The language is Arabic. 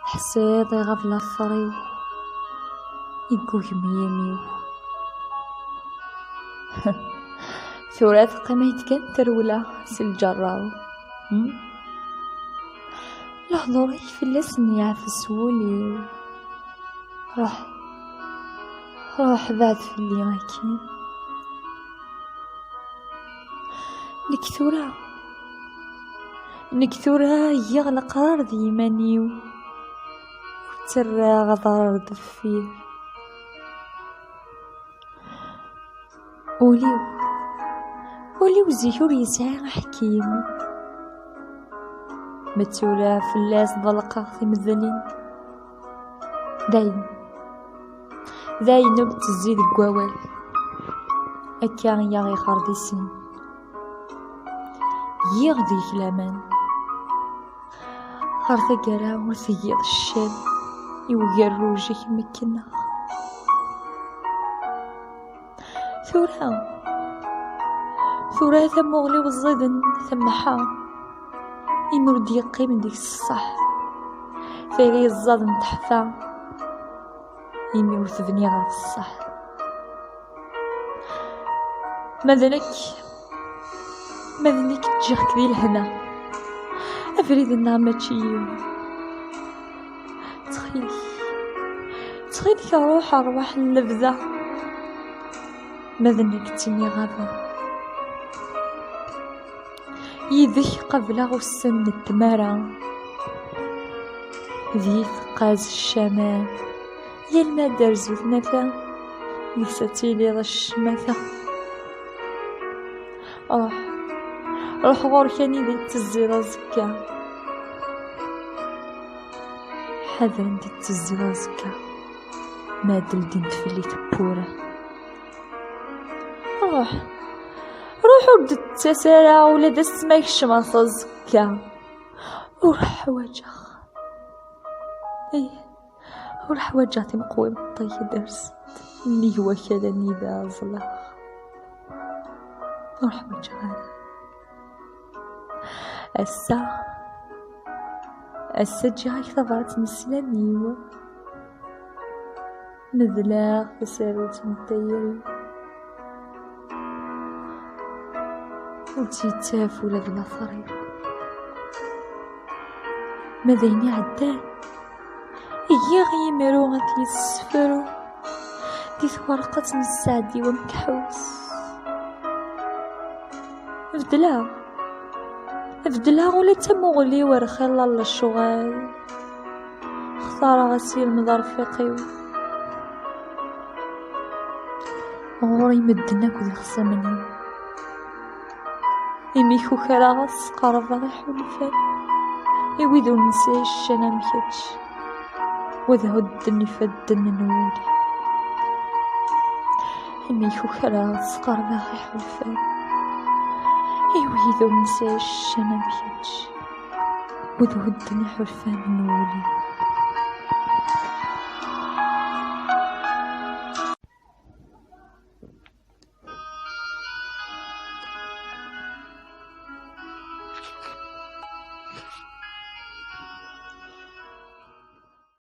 حسيض يغفل الثريو يقوي ميميو ثلاث قميت كان ترولا سالجراو لحظوري في اللسن يعرف السولي روح ذات في اللي غاكين نكثورا يغلق قرار ذي منيو وترى غضار دفير وليو زيور يسعى حكيم متولا في اللاس ضلقا في مذلين داين بتزيد القوال أكان يغي خاردي سين يغدي كلامان خارثة قرا وثيض الشال يوغر روجي مكنا ثورة ثم غلي والزيدن ثم حام يمرد يقيم ديك الصح فيغي الزادن تحفا يمي وثبني غير الصح ماذنك تجيك ذي الهنا أفريد النعمة تشيو تخيلك أرواح اللبذة ماذنك تني غابة يذك قبل غسن التمارة ذي ثقاز الشمال يا المادة رزوث نفا يساتيلي غش مثا روح غوركاني ذي تزيرا زكا حذر ذي تزيرا زكا ما دلدين تفلي تبورة روح ودت تسارع ولا دس ما يشمس زكا وروح وجهتي مقوي بالطي درست اللي هو كذا نيدا زلاخ روح وجهها السجاي ثبات مسلمي مذلاخ بسيرت متيري وتيتاف ولا ذلا ثريب ماذيني عدان يغي مروغة يسفرو دي ورقة السعدي ومكحوس افدلا ولا تمغلي ورخل الله الشغال اختار غسيل مضرفقي غوري مدناك وذي خصا مني يميكو كراغس قرب غيح ولفان يويدو نساش انا مكتش وذا هدني فدن نولي يميكو كراغس قرب غيح ولفان يويدو نساش انا مكتش وذا هدني حرفان نولي